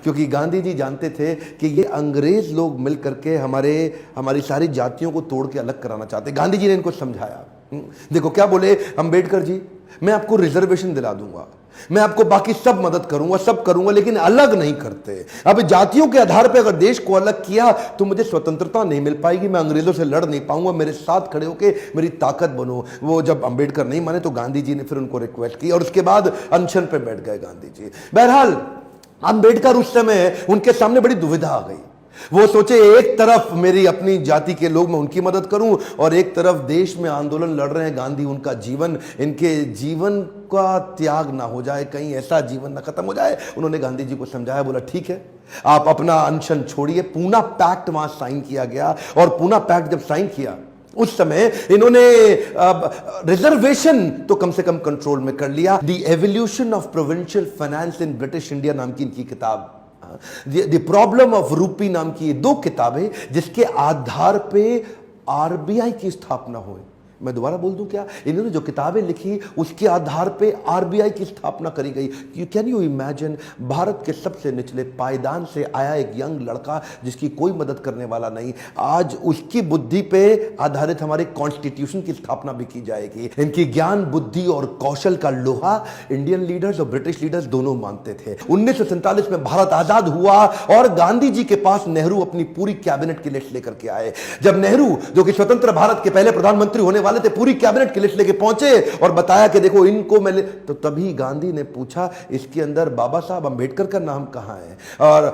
क्योंकि गांधी जी जानते थे कि ये अंग्रेज लोग मिल करके हमारी सारी जातियों को तोड़ के अलग कराना चाहते। गांधी जी ने इनको समझाया। देखो क्या बोले अंबेडकर जी, मैं आपको रिजर्वेशन दिला दूंगा, मैं आपको बाकी सब मदद करूंगा, सब करूंगा, लेकिन अलग नहीं करते। अब जातियों के आधार पर अगर देश को अलग किया तो मुझे स्वतंत्रता नहीं मिल पाएगी, मैं अंग्रेजों से लड़ नहीं पाऊंगा, मेरे साथ खड़े होके मेरी ताकत बनो। वो जब अंबेडकर नहीं माने तो गांधी जी ने फिर उनको रिक्वेस्ट की और उसके बाद अनशन पे बैठ गए गांधी जी। बहरहाल अंबेडकर उस समय उनके सामने बड़ी दुविधा आ गई। वो सोचे एक तरफ मेरी अपनी जाति के लोग, मैं उनकी मदद करूं, और एक तरफ देश में आंदोलन लड़ रहे हैं गांधी, उनका जीवन, इनके जीवन का त्याग ना हो जाए, कहीं ऐसा जीवन ना खत्म हो जाए। उन्होंने गांधी जी को समझाया, बोला ठीक है आप अपना अनशन छोड़िए। पूना पैक्ट वहां साइन किया गया, और पूना पैक्ट जब साइन किया उस समय इन्होंने रिजर्वेशन तो कम से कम कंट्रोल में कर लिया। The evolution of provincial finance in British India नाम की इनकी किताब, द प्रॉब्लम ऑफ रूपी नाम की 2 किताबें, जिसके आधार पे आरबीआई की स्थापना हुई। मैं दोबारा बोल दूं क्या, इन्होंने जो किताबें लिखी उसके आधार पे आरबीआई की स्थापना करी गई। कैन यू इमेजिन, भारत के सबसे निचले पायदान से आया एक यंग लड़का जिसकी कोई मदद करने वाला नहीं, आज उसकी बुद्धि पे आधारित हमारे कॉन्स्टिट्यूशन की स्थापना भी की जाएगी। इनकी ज्ञान, बुद्धि और कौशल का लोहा इंडियन लीडर्स और ब्रिटिश लीडर्स दोनों मानते थे। 1947 में भारत आजाद हुआ और गांधी जी के पास नेहरू अपनी पूरी कैबिनेट की लिस्ट लेकर के आए। जब नेहरू, जो कि स्वतंत्र भारत के पहले प्रधानमंत्री होने वाले थे, पूरी कैबिनेट की लिस्ट लेके पहुंचे और बताया कि देखो इनको मैं तो तभी गांधी ने पूछा, इसके अंदर बाबा साहब अंबेडकर का नाम कहां है? और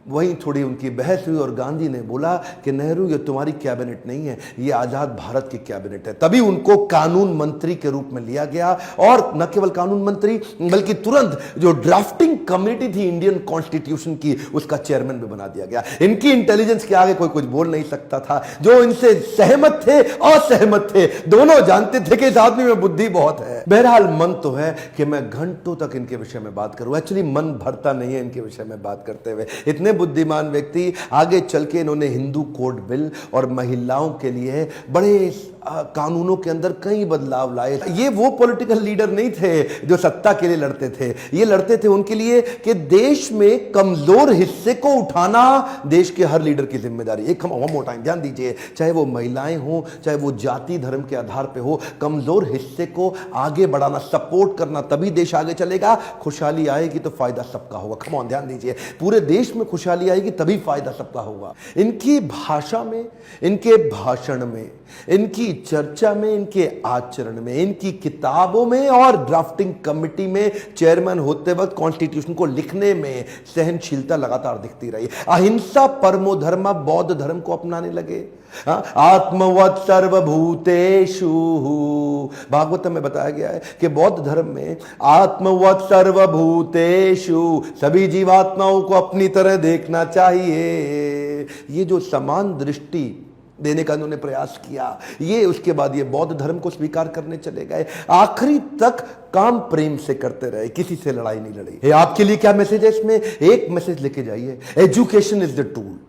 वहीं थोड़ी उनकी बहस हुई और गांधी ने बोला कि नेहरू ये तुम्हारी कैबिनेट नहीं है, ये आजाद भारत की कैबिनेट है। तभी उनको कानून मंत्री के रूप में लिया गया, और न केवल कानून मंत्री बल्कि तुरंत जो ड्राफ्टिंग कमेटी थी इंडियन कॉन्स्टिट्यूशन की, उसका चेयरमैन भी बना दिया गया। इनकी इंटेलिजेंस के आगे कोई कुछ बोल नहीं सकता था। जो इनसे सहमत थे, असहमत थे, दोनों जानते थे कि इस आदमी में बुद्धि बहुत है। बहरहाल मन तो है कि मैं घंटों तक इनके विषय में बात करूं, एक्चुअली मन भरता नहीं है इनके विषय में बात करते हुए। इतने बुद्धिमान व्यक्ति, आगे चल के इन्होंने हिंदू कोड बिल और महिलाओं के लिए बड़े कानूनों के अंदर कई बदलाव लाए। ये वो पॉलिटिकल लीडर नहीं थे जो सत्ता के लिए लड़ते थे, ये लड़ते थे उनके लिए कि देश में कमजोर हिस्से को उठाना देश के हर लीडर की जिम्मेदारी। एक हम मोटा ध्यान दीजिए, चाहे वो महिलाएं हो, चाहे वो जाति धर्म के आधार पे हो, कमजोर हिस्से को आगे बढ़ाना, सपोर्ट करना, तभी देश आगे चलेगा। खुशहाली आएगी तो फायदा सबका होगा। कम ऑन ध्यान दीजिए, पूरे देश में खुशहाली आएगी तभी फायदा सबका होगा। इनकी भाषा में, इनके भाषण में, इनकी चर्चा में, इनके आचरण में, इनकी किताबों में और ड्राफ्टिंग कमेटी में चेयरमैन होते वक्त कॉन्स्टिट्यूशन को लिखने में सहनशीलता लगातार दिखती रही। अहिंसा परमो धर्म, बौद्ध धर्म को अपनाने लगे। आत्मवत् सर्वभूतेषु, भागवत में बताया गया है कि बौद्ध धर्म में आत्मवत् सर्वभूतेषु, सभी जीवात्माओं को अपनी तरह देखना चाहिए। ये जो समान दृष्टि देने का उन्होंने प्रयास किया, ये उसके बाद ये बौद्ध धर्म को स्वीकार करने चले गए। आखिरी तक काम प्रेम से करते रहे, किसी से लड़ाई नहीं लड़ी। आपके लिए क्या मैसेज है इसमें? एक मैसेज लेके जाइए, एजुकेशन इज द टूल।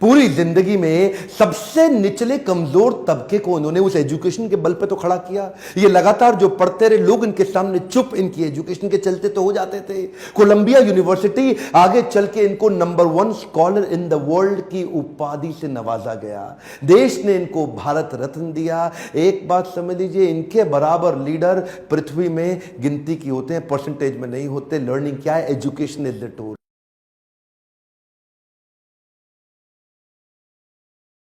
पूरी जिंदगी में सबसे निचले कमजोर तबके को उन्होंने उस एजुकेशन के बल पे तो खड़ा किया। ये लगातार जो पढ़ते रहे लोग, इनके सामने चुप, इनकी एजुकेशन के चलते तो हो जाते थे। कोलंबिया यूनिवर्सिटी आगे चल के इनको number 1 scholar in the world की उपाधि से नवाजा गया। देश ने इनको भारत रत्न दिया। एक बात समझ लीजिए, इनके बराबर लीडर पृथ्वी में गिनती की होते हैं, परसेंटेज में नहीं होते। लर्निंग क्या है? Education is the tool.